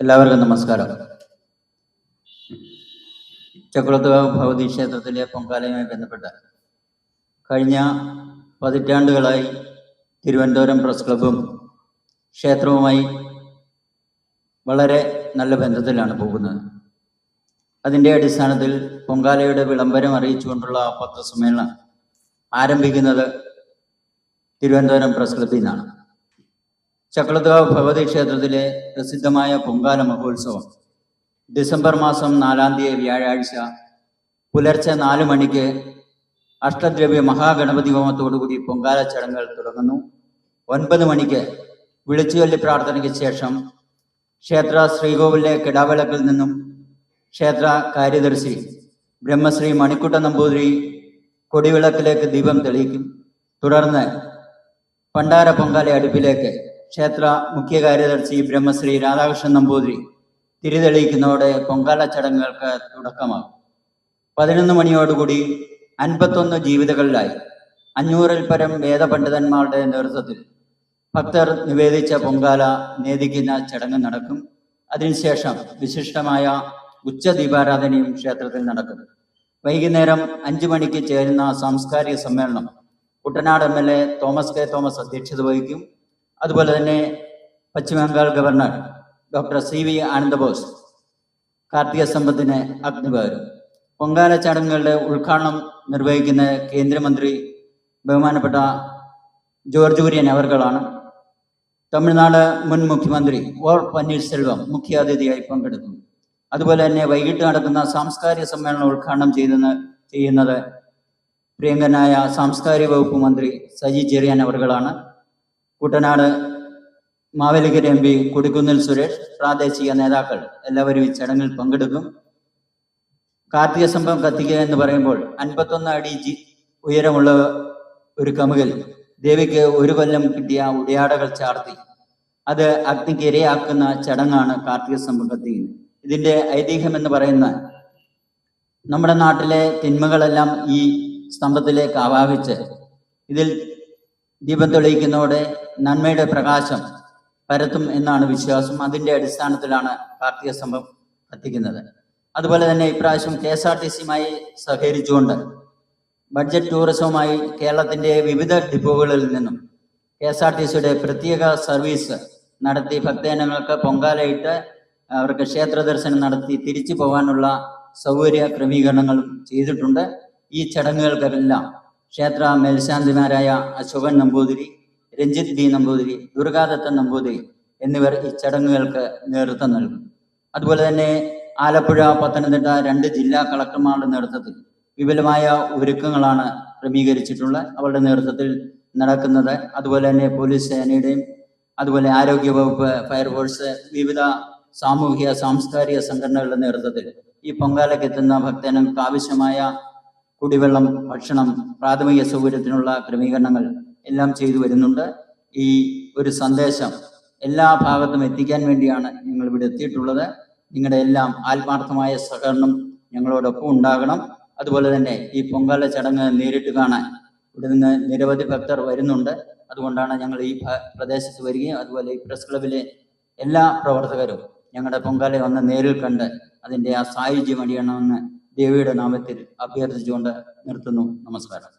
എല്ലാവർക്കും നമസ്കാരം. ചക്കുളത്തുകാവ് ഭഗവതി ക്ഷേത്രത്തിലെ പൊങ്കാലയുമായി ബന്ധപ്പെട്ട് കഴിഞ്ഞ പതിറ്റാണ്ടുകളായി തിരുവനന്തപുരം പ്രസ് ക്ലബ്ബും ക്ഷേത്രവുമായി വളരെ നല്ല ബന്ധത്തിലാണ് പോകുന്നത്. അതിൻ്റെ അടിസ്ഥാനത്തിൽ പൊങ്കാലയുടെ വിളംബരം അറിയിച്ചുകൊണ്ടുള്ള പത്രസമ്മേളനം ആരംഭിക്കുന്നത് തിരുവനന്തപുരം പ്രസ് ക്ലബ്ബിൽ നിന്നാണ്. ചക്കുളത്തുകാവ് ഭഗവതി ക്ഷേത്രത്തിലെ പ്രസിദ്ധമായ പൊങ്കാല മഹോത്സവം ഡിസംബർ മാസം 4-ാം തീയതി വ്യാഴാഴ്ച പുലർച്ചെ 4 മണിക്ക് അഷ്ടദ്രവ്യ മഹാഗണപതി ഹോമത്തോടുകൂടി പൊങ്കാല ചടങ്ങുകൾ തുടങ്ങുന്നു. 9 മണിക്ക് വിളിച്ചുചൊല്ലി പ്രാർത്ഥനയ്ക്ക് ശേഷം ക്ഷേത്ര ശ്രീകോവിലെ കിടാവിളക്കിൽ നിന്നും ക്ഷേത്ര കാര്യദർശി ബ്രഹ്മശ്രീ മണിക്കുട്ടൻ നമ്പൂതിരി കൊടിവിളക്കിലേക്ക് ദീപം തെളിയിക്കും. തുടർന്ന് പണ്ടാര പൊങ്കാല അടുപ്പിലേക്ക് ക്ഷേത്ര മുഖ്യ കാര്യദർശി ബ്രഹ്മശ്രീ രാധാകൃഷ്ണൻ നമ്പൂതിരി തിരിതെളിയിക്കുന്നതോടെ പൊങ്കാല ചടങ്ങുകൾക്ക് തുടക്കമാകും. 11 മണിയോടുകൂടി 51 ജീവിതകളിലായി 500-ൽ പരം വേദപണ്ഡിതന്മാരുടെ നേതൃത്വത്തിൽ ഭക്തർ നിവേദിച്ച പൊങ്കാല നേദിക്കുന്ന ചടങ്ങ് നടക്കും. അതിനുശേഷം വിശിഷ്ടമായ ഉച്ചദീപാരാധനയും ക്ഷേത്രത്തിൽ നടക്കും. വൈകുന്നേരം 5 മണിക്ക് ചേരുന്ന സാംസ്കാരിക സമ്മേളനം കുട്ടനാട് MLA തോമസ് കെ തോമസ് അധ്യക്ഷത വഹിക്കും. അതുപോലെ തന്നെ Paschimbangal governor doctor CV Anandabose Karthika സ്തംഭത്തിന് അഗ്നി പകരും. പൊങ്കാല ചടങ്ങുകളുടെ ഉദ്ഘാടനം നിർവഹിക്കുന്ന കേന്ദ്രമന്ത്രി ബഹുമാനപ്പെട്ട ജോർജ് കുര്യൻ അവർകളാണ്. തമിഴ്നാട് മുൻ മുഖ്യമന്ത്രി O പന്നീർസെൽവം മുഖ്യാതിഥിയായി പങ്കെടുക്കും. അതുപോലെ തന്നെ വൈകിട്ട് നടക്കുന്ന സാംസ്കാരിക സമ്മേളനം ഉദ്ഘാടനം ചെയ്യുന്നത് പ്രിയങ്കനായ സാംസ്കാരിക വകുപ്പ് മന്ത്രി സജി ചെറിയാൻ അവർകളാണ്. കുട്ടനാട് മാവേലിക്കര MP കൊടിക്കുന്നിൽ സുരേഷ്, പ്രാദേശിക നേതാക്കൾ എല്ലാവരും ഈ ചടങ്ങിൽ പങ്കെടുക്കും. കാർത്തിക സ്തംഭം കത്തിക്കുക എന്ന് പറയുമ്പോൾ 51 അടി ഉയരമുള്ള ഒരു കമുകിൽ ദേവിക്ക് 1 കൊല്ലം കിട്ടിയ ഉടയാടകൾ ചാർത്തി അത് അഗ്നിക്ക് ഇരയാക്കുന്ന ചടങ്ങാണ് കാർത്തിക സ്തംഭം കത്തിക്കുന്നത്. ഇതിൻ്റെ ഐതിഹ്യം എന്ന് പറയുന്ന നമ്മുടെ നാട്ടിലെ തിന്മകളെല്ലാം ഈ സ്തംഭത്തിലേക്ക് ആവാഹിച്ച് ഇതിൽ ദീപം തെളിയിക്കുന്നതോടെ നന്മയുടെ പ്രകാശം പരത്തും എന്നാണ് വിശ്വാസം. അതിൻ്റെ അടിസ്ഥാനത്തിലാണ് കാർത്തിക സ്തംഭം കത്തിക്കുന്നത്. അതുപോലെ തന്നെ ഇപ്രാവശ്യം KSRTCയുമായി സഹകരിച്ചുകൊണ്ട് ബഡ്ജറ്റ് ടൂറിസവുമായി കേരളത്തിൻ്റെ വിവിധ ഡിപ്പോകളിൽ നിന്നും KSRTCയുടെ പ്രത്യേക സർവീസ് നടത്തി ഭക്തജനങ്ങൾക്ക് പൊങ്കാലയിട്ട് അവർക്ക് ക്ഷേത്ര ദർശനം നടത്തി തിരിച്ചു പോകാനുള്ള സൗകര്യ ക്രമീകരണങ്ങളും ചെയ്തിട്ടുണ്ട്. ഈ ചടങ്ങുകൾക്കെല്ലാം ക്ഷേത്ര മേൽശാന്തിമാരായ അശോകൻ നമ്പൂതിരി, രഞ്ജിത്ത് B നമ്പൂതിരി, ദുർഗാദത്തൻ നമ്പൂതിരി എന്നിവർ ഈ ചടങ്ങുകൾക്ക് നേതൃത്വം നൽകും. അതുപോലെ തന്നെ ആലപ്പുഴ, പത്തനംതിട്ട 2 ജില്ലാ കളക്ടർമാരുടെ നേതൃത്വത്തിൽ വിപുലമായ ഒരുക്കങ്ങളാണ് ക്രമീകരിച്ചിട്ടുള്ളത്, അവരുടെ നേതൃത്വത്തിൽ നടക്കുന്നത്. അതുപോലെ തന്നെ പോലീസ് സേനയുടെയും അതുപോലെ ആരോഗ്യവകുപ്പ്, ഫയർഫോഴ്സ്, വിവിധ സാമൂഹിക സാംസ്കാരിക സംഘടനകളുടെ നേതൃത്വത്തിൽ ഈ പൊങ്കാലയ്ക്ക് എത്തുന്ന ഭക്തജനങ്ങൾക്ക് ആവശ്യമായ കുടിവെള്ളം, ഭക്ഷണം, പ്രാഥമിക സൗകര്യത്തിനുള്ള ക്രമീകരണങ്ങൾ എല്ലാം ചെയ്തു വരുന്നുണ്ട്. ഈ ഒരു സന്ദേശം എല്ലാ ഭാഗത്തും എത്തിക്കാൻ വേണ്ടിയാണ് ഞങ്ങൾ ഇവിടെ എത്തിയിട്ടുള്ളത്. നിങ്ങളുടെ എല്ലാം ആത്മാർത്ഥമായ സഹകരണം ഞങ്ങളോടൊപ്പം ഉണ്ടാകണം. അതുപോലെ തന്നെ ഈ പൊങ്കാല ചടങ്ങ് നേരിട്ട് കാണാൻ ഇവിടെ നിന്ന് നിരവധി ഭക്തർ വരുന്നുണ്ട്. അതുകൊണ്ടാണ് ഞങ്ങൾ ഈ പ്രദേശത്ത് വരികയും അതുപോലെ ഈ പ്രസ് ക്ലബിലെ എല്ലാ പ്രവർത്തകരും ഞങ്ങളുടെ പൊങ്കാല വന്ന് നേരിൽ കണ്ട് അതിൻ്റെ ആ സായുജ്യം അണിയണമെന്ന് ദേവിയുടെ നാമത്തിൽ അഭ്യർത്ഥിച്ചുകൊണ്ട് നിർത്തുന്നു. നമസ്കാരം.